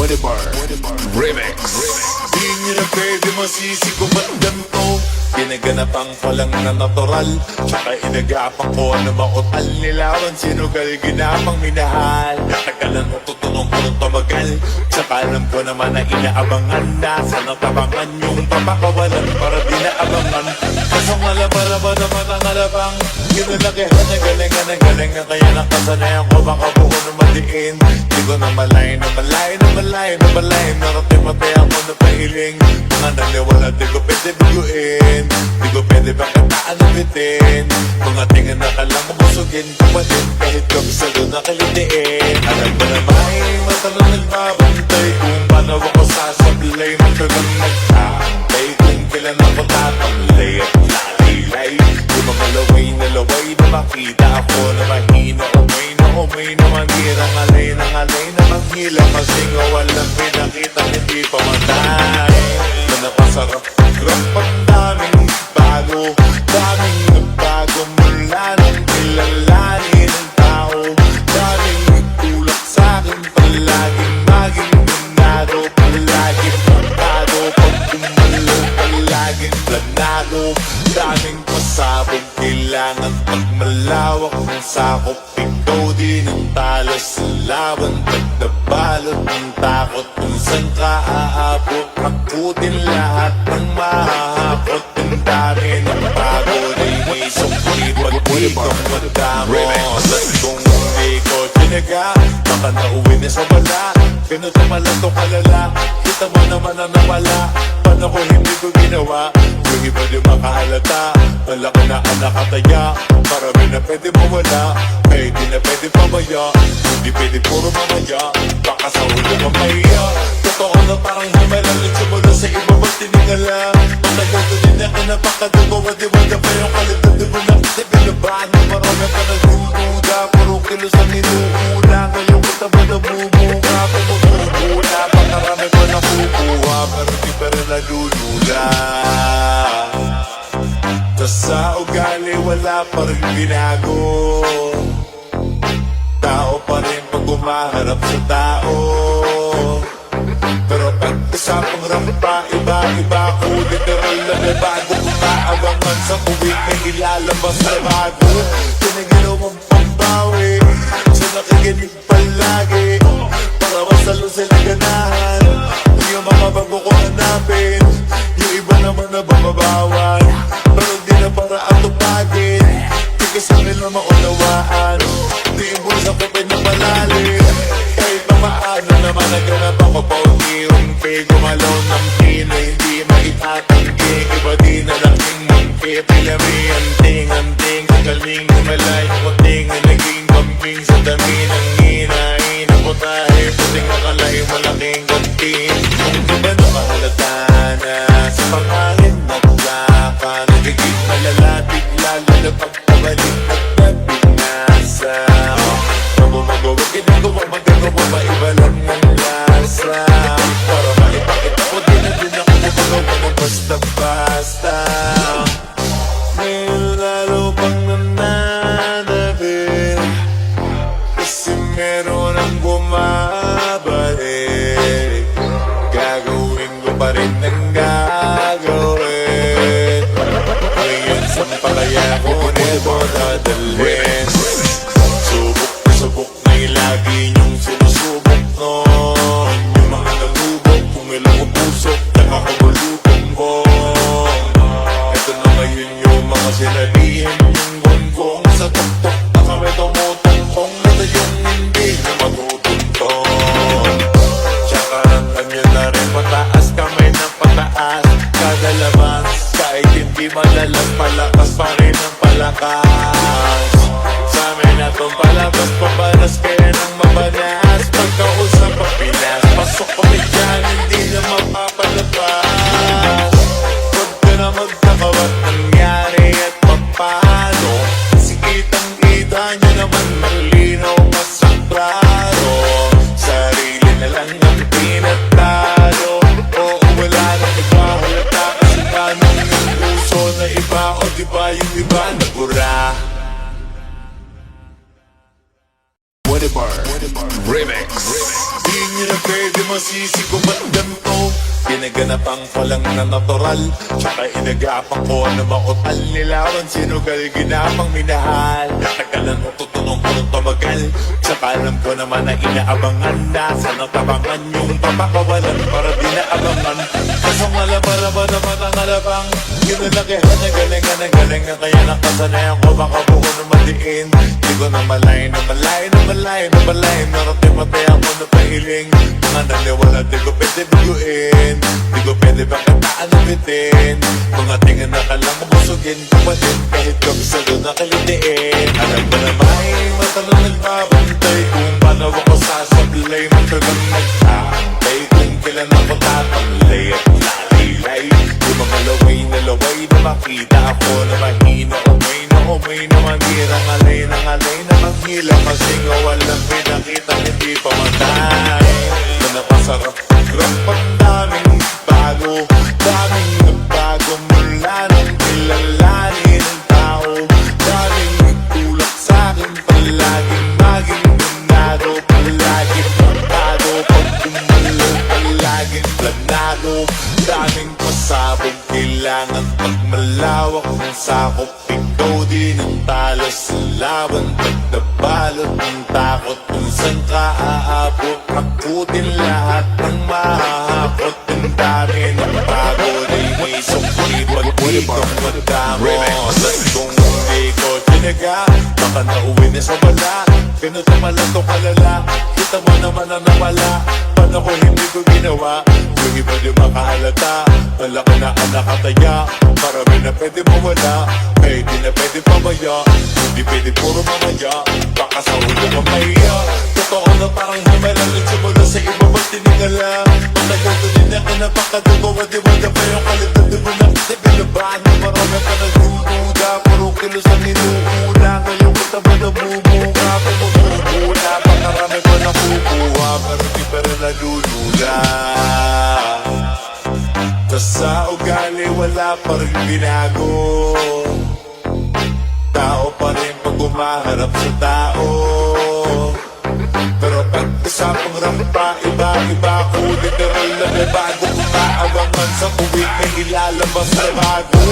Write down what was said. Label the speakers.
Speaker 1: Remix.
Speaker 2: Di nyo na pwede masisi ko ba't ganito? Ginaganapang palang na natural, tsaka inagapang ko ano makutal. Nilawan sinugal, ginapang minahal. Natagalan mo tutunong ko ng tumagal, tsaka alam ko naman na inaabangan. Nasa natabangan yung papakawalan para di naabangan. Kasong alabara naman ang alabang, ginalakihan na galingan na galingan. Kaya nakasanayan ko baka buo na madiin. Di ko na malay na malay na malay na malay. Narating-matay ako na pahiling. Mga naniwala di ko pwede biguin, di ko pwede pagkataan na bitin. Mga tingin na kalang kumusugin kapatid, kahit kabisado na kalitiin. Alam ko na may matanong nagbabantay kung paano ako sasablay. Matagang nagkakay kung kailan ako tatamlay at lalilay. Yung mga laway na makita ako na mahina. Umay na manira, ngalay na manghila. Kasi nga walang pinakita, hindi pa matay. Na napasarap, rapang daming bago. Daming nagbago mula nang kilalanin ang tao. Daming nagtulak sa'kin, palaging maging ganado. Palaging pagkado, pag umalo, palaging planado. Daming pasabog, kailangan pagmalawak ng sakop. Ikaw din ang talo sa laban, pag nabalot ng takot. Kung saan ka aabot, hakutin lahat ng mahahakot. Ang dami ng pagod ay may sukli, pag di kang magdamo. At kung hindi ko tinaga, baka nauwi na sa wala. Ganito pala to kalala, kita mo naman na nawala. Paano ko hindi ko ginawa? Yung iba di makahalata, malaki na ang nakataya. Marami na pwede mawala, kahit di na pwede pamaya. Hindi pwede puro mamaya, baka sa ulo mamaya. Totoo na parang himalang simula sa iba ba't tinigala. Matagal ko din ako napakadugo, wadi-wada pa yung kalidad. Di mo nakita binabahan mo, marami pa nagdududa. Puro kilos ang inuuna, ngayon kita ba namumuka? Pumumuna, pakarami pa nakukuha, pero di pa rin nalulula. Tas sa ugali wala pa rin binago. Tao pa rin pag umaharap sa tao. Pero pag usapang rampa, iba-iba ko. Literal na may bago. Umaabangan sa uwing may ilalabas na bago. Tinaginaw mong pambawi, sa nakikinig palagi. Para masalo silang ganahan, yung mga bago ko hanapin. Yung iba naman na bumabawan, pero di na para atupagin. Di ka sa akin na maunawaan, di ibusa ko pinapalalim. Kahit pa paano naman naghanap ako pa unti-unti. Gumalaw ng pina, hindi maitatanggi. Iba di na laking mangki, pilami anting-anting. Sa galing umalay, kuting na naging kambing. Sa dami ng hinahin ako tayo, puting makalay malaking gantin. Kung di ba nakahalata na sa pangangin naglaka, nagiging malalatig lalo na pagkabalik at nabinasa. Mamumagawa, ginagawa, magagawa, maiba lang ng lasa. Para maipakita ko din na din ako magagawa ng basta-basta. Ngayon lalo pang nananabik, kasi meron ang bumabalik. Gagawin ko pa rin ang gagawin. Ngayon saan pa kaya ko nito dadalhin? Subok na lagi niyong sinusubok nun. Yung mga nagubok, kung ilang ubusok, nakakabalutong ko. Ito na ngayon yung mga sinabihin, yung gonggong sa tuktok na kami tumutungkong. Ito yung hindi na matutuntong. Tsaka ramdam nyo na rin, pataas kami ng pataas. Kada labas, kahit hindi madalas, palakas pa rin ang palakas. Sa amin na itong palabas, pabalas kaya nang mabanas. Pagkausap ang Pinas, pasok kami dyan, hindi na mapapalabas. Huwag ka na magkakawat nangyari at paano. Kasi kitang-kita nyo naman malinaw masaklaro. Sarili na lang ang pinatalo. Oo, wala nang iba, halata kasi tanong yung puso na iba. O diba yung iba nabura?
Speaker 1: Winnie Bar. Remix.
Speaker 2: Di nyo na pwede masisi kung ba't ganito. Pinaganapang palang na natural, tsaka inagapang ko na mautal. Nilawan sinugal, ginapang minahal. Nagkalan mo tutunong ko ng tumagal, tsaka alam ko naman na inaabangan. Nasa natabangan yung papakawalan para di naabangan. Kasong alabara-bara ang alabang kinalakihan na galingan na galing na kaya nakasanayan ko baka buko na maliin. Di ko na malay na malay na malay na malay. Narating-matay ako na pahiling. Mga naliwala di ko pwede biguin. Di ko pwede pagkataan na bitin. Mga tingin na kalang mabusugin kapatid kahit kabisado na kalitiin. Alam ko na may mata na nagbabantay kung paano ako sasablay. Matagang nagtatay kung kailan ako tatamlay at nalilay. Yung mga laway na makita ako na mahina. Umay na manirang alay na manghila. Kasi nga walang pinakita hindi pa matay. Na napasarap grapang daming bago. Daming nagbago mula nang kilalanin ang tao. Daming nagtulak sa'kin palaging maging ganado. Palaging matado pag tumalo. Palaging planado. Daming pasabog kailangan pag malawak ng sakop. Ikaw din ang talo sa laban. Pag nabalot ng takot kung saan ka aabot. Akutin lahat ng mahahapot. Ang dami ng bago na inisok. Pag di ka magdamo at kung hindi ko tinaga, baka nauwi na sa wala. Ganito pala to kalala. Kita mo naman na nawala. Paano ko hindi ko ginawa? Yung iba di makahalata. Malaki na ang nakataya. Marami na pwede mawala. Kaya di na pwede pamaya. Hindi pwede puro mamaya. Baka sa ulo ka mahiya. Totoo na parang himalan. Simula sa iba ba't tinigala? Matagal ko din na kinapakadugo. Wadi-wada pa yung kalitan. Di mo na nagalabaan. Marami ka nagdududa. Puro kilos ang inuula. Ngayon kita ba namumuka? Pumumula. Pakarami ko nakukuha. Pero di pa rin nalulula. Sa ugali wala pa rin binago. Tao pa rin pag umaharap sa tao. Pero pag isapang rampa, iba-iba ko. Literal na may bago kung kaabangan sa kuwit may ilalabas na bago.